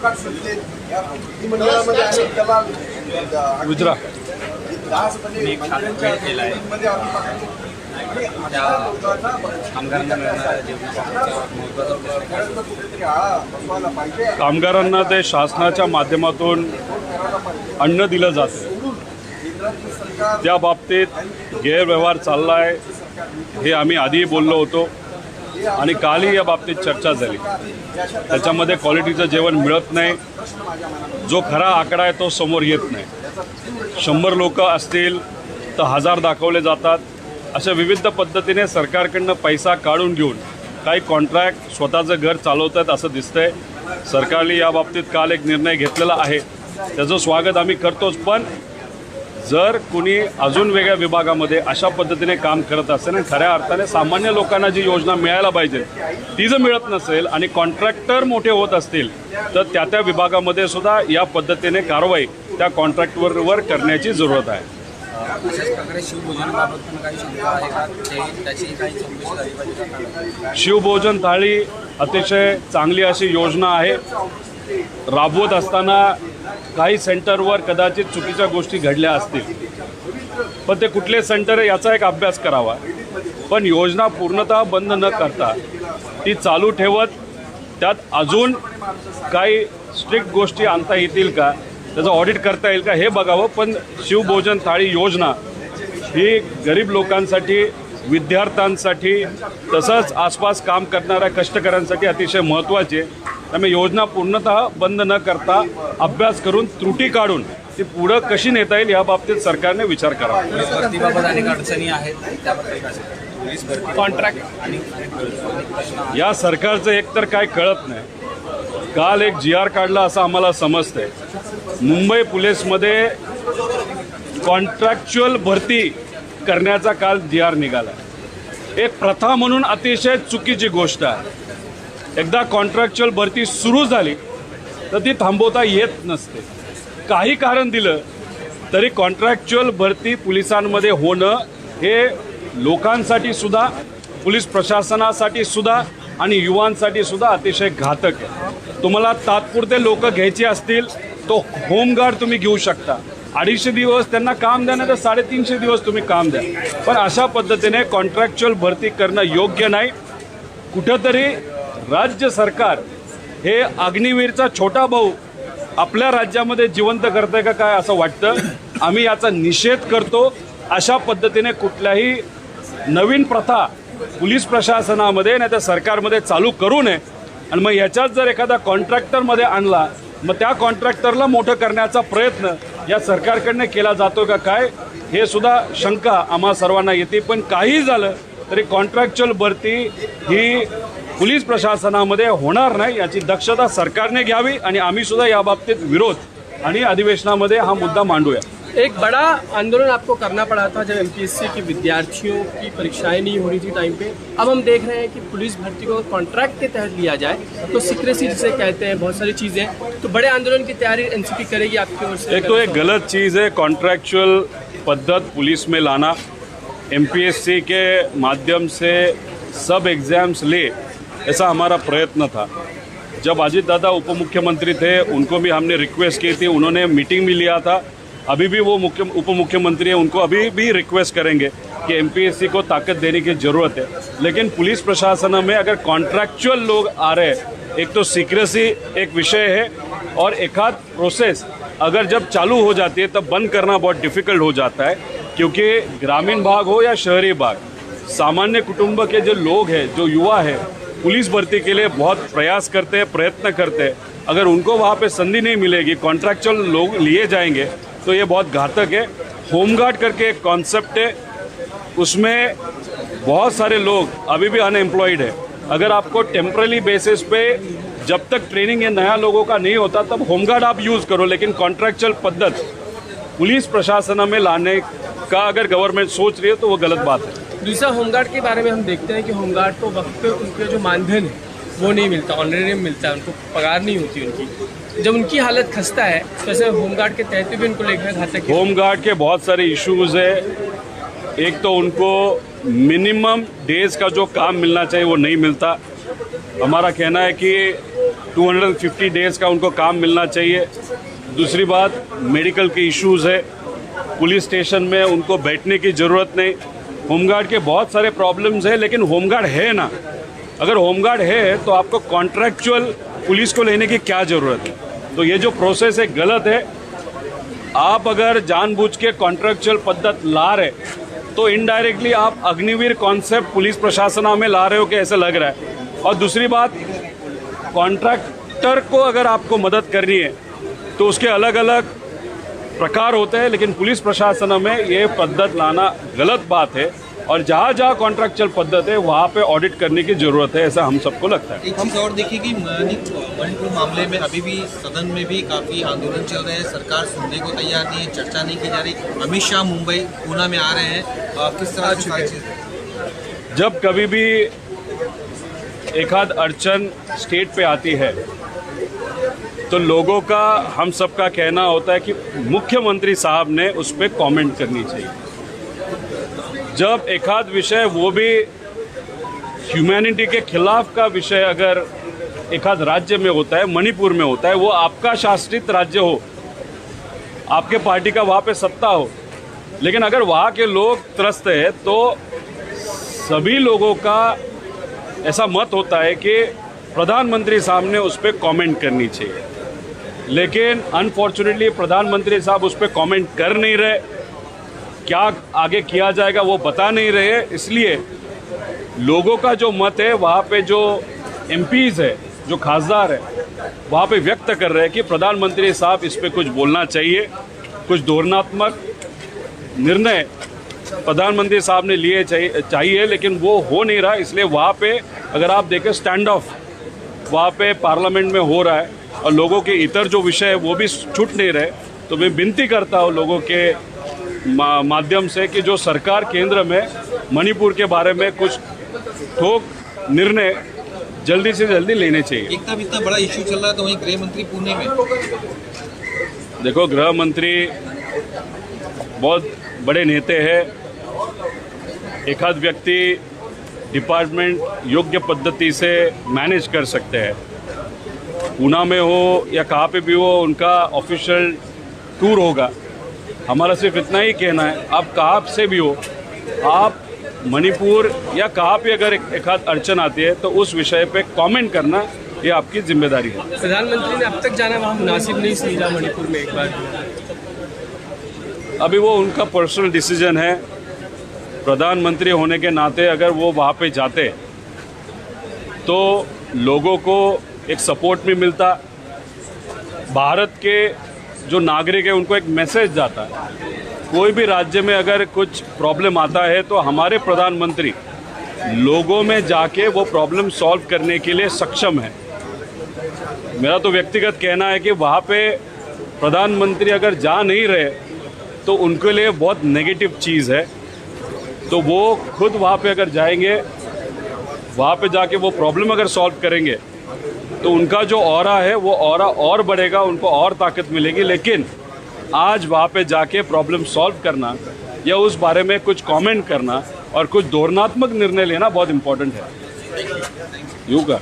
मोकाट सत्तेत या विधिमंडळामध्ये आणि त्याला गुजरात दासमध्ये मंत्र्यांच्या मध्ये कामगारांना ते शासनाच्या माध्यमातून अन्न दिलं जातं, त्या बाबतीत गैरव्यवहार चालला आहे हे आम्ही आधीही बोललो होतो आणि कालही या बाबतीत चर्चा झाली। त्याच्यामध्ये क्वालिटीचं जेवण मिळत नाही, जो खरा आकडा आहे तो समोर येत नाही। 100 लोक असतील तर 1000 दाखवले जातात। अशा विविध पद्धतीने सरकारकडनं पैसा काढून घेऊन काही कॉन्ट्रॅक्ट स्वतःचं घर चालवतात असं दिसतंय। सरकारने या बाबतीत काल एक निर्णय घेतलेला आहे, त्याचं स्वागत आम्ही करतोच। पण जर कुणी अजून वेगळ्या विभागामध्ये अशा पद्धतीने काम करत असेल आणि खऱ्या अर्थाने सामान्य लोकांना जी योजना मिळायला पाहिजे ती जर मिळत नसेल आणि कॉन्ट्रॅक्टर मोठे होत असतील तर त्या विभागामध्ये सुद्धा या पद्धतीने कारवाई त्या कॉन्ट्रॅक्टवर करण्याची जरूरत आहे। शिवभोजन थाळी अतिशय चांगली अशी योजना आहे। राबवत असताना काही सेंटरवर कदाचित चुकीच्या गोष्टी घडल्या असतील, पण ते कुठले सेंटर आहे याचा एक अभ्यास करावा। पण योजना पूर्णतः बंद न करता ती चालू ठेवत त्यात अजून काही स्ट्रिक्ट गोष्टी आणता येतील का, त्याचं ऑडिट करता येईल का हे बघावं। पण शिवभोजन थाळी योजना ही गरीब लोकांसाठी, विद्यार्थ्यांसाठी तसंच आसपास काम करणाऱ्या कष्टकऱ्यांसाठी अतिशय महत्त्वाची आहे। त्यामुळे योजना पूर्णतः बंद न करता अभ्यास करून त्रुटी काढून ती पुढं कशी नेता येईल या बाबतीत सरकारने विचार करावा। या सरकारचं एकतर काय कळत नाही। काल एक GR काढला असं आम्हाला समजतंय। मुंबई पोलीसमध्ये कॉन्ट्रॅक्च्युअल भरती करण्याचा काल GR निघाला। एक प्रथा म्हणून अतिशय चुकीची गोष्ट आहे। एकदा कॉन्ट्रॅक्च्युअल भरती सुरू झाली तर ती थांबवता येत नसते। काही कारण दिलं तरी कॉन्ट्रॅक्च्युअल भरती पोलिसांमध्ये होणं हे लोकांसाठी सुद्धा, पोलीस प्रशासनासाठी सुद्धा आणि युवांसाठी सुद्धा अतिशय घातक आहे। तुम्हाला तात्पुरते लोक घ्यायचे असतील तो होमगार्ड तुम्ही घेऊ शकता, 250 दिवस त्यांना काम द्या, नाही तर 350 दिवस तुम्ही काम द्या। पण अशा पद्धतीने कॉन्ट्रॅक्च्युअल भरती करणं योग्य नाही। कुठंतरी राज्य सरकार हे अग्निवीरचा छोटा भाऊ आपल्या राज्यामध्ये जिवंत करतंय का काय असं वाटतं। आम्ही याचा निषेध करतो। अशा पद्धतीने कुठल्याही नवीन प्रथा पोलीस प्रशासनामध्ये नाही तर सरकारमध्ये चालू करू नये। आणि मग याच्यात जर एखादा कॉन्ट्रॅक्टरमध्ये आणला मग त्या कॉन्ट्रॅक्टरला मोठं करण्याचा प्रयत्न या सरकारकडनं केला जातो का काय हे सुद्धा शंका आम्हा सर्वांना येते। पण काही झालं तरी कॉन्ट्रॅक्च्युअल भरती ही पोलीस प्रशासनामध्ये होणार नाही याची दक्षता सरकारने घ्यावी आणि आम्ही सुद्धा या बाबतीत विरोध आणि अधिवेशनामध्ये हा मुद्दा मांडूया। एक बड़ा आंदोलन आपको करना पड़ा था जब MPSC की विद्यार्थियों की परीक्षाएं नहीं हो रही थी टाइम पे। अब हम देख रहे हैं कि पुलिस भर्ती को कॉन्ट्रैक्ट के तहत लिया जाए तो सीक्रेसी जिसे कहते हैं, बहुत सारी चीज़ें, तो बड़े आंदोलन की तैयारी NCP करेगी आपकी ओर से? एक तो एक गलत चीज़ है कॉन्ट्रैक्चुअल पद्धत पुलिस में लाना। MPSC के माध्यम से सब एग्ज़ाम्स ले ऐसा हमारा प्रयत्न था। जब अजीत दादा उप मुख्यमंत्री थे उनको भी हमने रिक्वेस्ट की थी, उन्होंने मीटिंग भी लिया था। अभी भी वो उप मुख्यमंत्री हैं, उनको अभी भी रिक्वेस्ट करेंगे कि MPSC को ताकत देने की ज़रूरत है। लेकिन पुलिस प्रशासन में अगर कॉन्ट्रैक्चुअल लोग आ रहे हैं, एक तो सीक्रेसी एक विषय है और एक आध प्रोसेस अगर जब चालू हो जाती है तब बंद करना बहुत डिफ़िकल्ट हो जाता है। क्योंकि ग्रामीण भाग हो या शहरी भाग, सामान्य कुटुंब के जो लोग हैं, जो युवा है, पुलिस भर्ती के लिए बहुत प्रयास करते हैं, प्रयत्न करते हैं। अगर उनको वहाँ पे संधि नहीं मिलेगी, कॉन्ट्रैक्चुअल लोग लिए जाएंगे तो ये बहुत घातक है। होमगार्ड करके एक कॉन्सेप्ट है, उसमें बहुत सारे लोग अभी भी अनएम्प्लॉयड है। अगर आपको टेम्पररी बेसिस पे जब तक ट्रेनिंग ये नया लोगों का नहीं होता तब होमगार्ड आप यूज़ करो, लेकिन कॉन्ट्रैक्चुअल पद्धत पुलिस प्रशासन में लाने का अगर गवर्नमेंट सोच रही है तो वो गलत बात है। दूसरा, होमगार्ड के बारे में हम देखते हैं कि होमगार्ड को वक्त पे उनके जो मानधन है वो नहीं मिलता, ऑनरेरियम मिलता है, उनको पगार नहीं होती उनकी। जब उनकी हालत खस्ता है तो ऐसे होमगार्ड के तहत भी उनको लेकर घातक है। होमगार्ड के बहुत सारे इश्यूज़ है। एक तो उनको मिनिमम डेज का जो काम मिलना चाहिए वो नहीं मिलता। हमारा कहना है कि 250 डेज़ का उनको काम मिलना चाहिए। दूसरी बात, मेडिकल के इश्यूज़ है, पुलिस स्टेशन में उनको बैठने की ज़रूरत नहीं। होमगार्ड के बहुत सारे प्रॉब्लम्स हैं, लेकिन होमगार्ड है ना, अगर होमगार्ड है तो आपको कॉन्ट्रैक्चुअल पुलिस को लेने की क्या ज़रूरत है। तो ये जो प्रोसेस है गलत है। आप अगर जानबूझ के कॉन्ट्रैक्चुअल पद्धत ला रहे तो इनडायरेक्टली आप अग्निवीर कॉन्सेप्ट पुलिस प्रशासन में ला रहे हो कि ऐसा लग रहा है। और दूसरी बात, कॉन्ट्रैक्टर को अगर आपको मदद करनी है तो उसके अलग अलग प्रकार होते हैं, लेकिन पुलिस प्रशासन में ये पद्धत लाना गलत बात है। और जहाँ जहाँ कॉन्ट्रैक्चुअल पद्धत है वहाँ पे ऑडिट करने की ज़रूरत है, ऐसा हम सबको लगता है। एक चीज़ और देखिए कि मणिपुर मामले में अभी भी सदन में भी काफ़ी आंदोलन चल रहे हैं, सरकार सुनने को तैयार नहीं है, चर्चा नहीं की जा रही। अमित शाह मुंबई पूना में आ रहे हैं, किस तरह से सारी चीज़? जब कभी भी एक आध अड़चन स्टेट पे आती है तो लोगों का, हम सबका कहना होता है कि मुख्यमंत्री साहब ने उस पर कॉमेंट करनी चाहिए। जब एक आध विषय, वो भी ह्यूमैनिटी के खिलाफ का विषय, अगर एक आध राज्य में होता है, मणिपुर में होता है, वो आपका शासित राज्य हो, आपके पार्टी का वहाँ पे सत्ता हो, लेकिन अगर वहाँ के लोग त्रस्त है तो सभी लोगों का ऐसा मत होता है कि प्रधानमंत्री साहब ने उस पर कॉमेंट करनी चाहिए। लेकिन अनफॉर्चुनेटली प्रधानमंत्री साहब उस पर कॉमेंट कर नहीं रहे, क्या आगे किया जाएगा वो बता नहीं रहे। इसलिए लोगों का जो मत है, वहाँ पे जो एमपीज़ है, जो खासदार है, वहाँ पे व्यक्त कर रहे हैं कि प्रधानमंत्री साहब इस पे कुछ बोलना चाहिए। कुछ धोरणात्मक निर्णय प्रधानमंत्री साहब ने लिए चाहिए, लेकिन वो हो नहीं रहा। इसलिए वहाँ पे अगर आप देखें, स्टैंड ऑफ वहाँ पे पार्लियामेंट में हो रहा है और लोगों के इतर जो विषय है वो भी छूट नहीं रहे। तो मैं विनती करता हूँ लोगों के माध्यम से कि जो सरकार केंद्र में मणिपुर के बारे में कुछ ठोक निर्णय जल्दी से जल्दी लेने चाहिए। इतना बड़ा इशू चल रहा है तो वहीं गृह मंत्री पुणे में, देखो, गृह मंत्री बहुत बड़े नेता हैं। एक आध व्यक्ति डिपार्टमेंट योग्य पद्धति से मैनेज कर सकते हैं। पूना में हो या कहाँ पे भी हो, उनका ऑफिशियल टूर होगा। हमारा सिर्फ इतना ही कहना है, आप कहाँ से भी हो, आप मणिपुर या कहाँ पे अगर एक आध अड़चन आती है तो उस विषय पे कमेंट करना ये आपकी जिम्मेदारी है। प्रधानमंत्री ने अब तक जाना वहाँ मुनासिब नहीं समझा मणिपुर में एक बार? अभी वो उनका पर्सनल डिसीजन है। प्रधानमंत्री होने के नाते अगर वो वहाँ पे जाते तो लोगों को एक सपोर्ट भी मिलता, भारत के जो नागरिक है उनको एक मैसेज जाता है। कोई भी राज्य में अगर कुछ प्रॉब्लम आता है तो हमारे प्रधानमंत्री लोगों में जाके वो प्रॉब्लम सॉल्व करने के लिए सक्षम है। मेरा तो व्यक्तिगत कहना है कि वहाँ पे प्रधानमंत्री अगर जा नहीं रहे तो उनके लिए बहुत नेगेटिव चीज़ है। तो वो खुद वहाँ पे अगर जाएंगे, वहाँ पे जाके वो प्रॉब्लम अगर सॉल्व करेंगे तो उनका जो ऑरा है वो ऑरा और बढ़ेगा, उनको और ताकत मिलेगी। लेकिन आज वहाँ पे जाके प्रॉब्लम सॉल्व करना या उस बारे में कुछ कमेंट करना और कुछ धोरणात्मक निर्णय लेना बहुत इम्पोर्टेंट है। यूँ का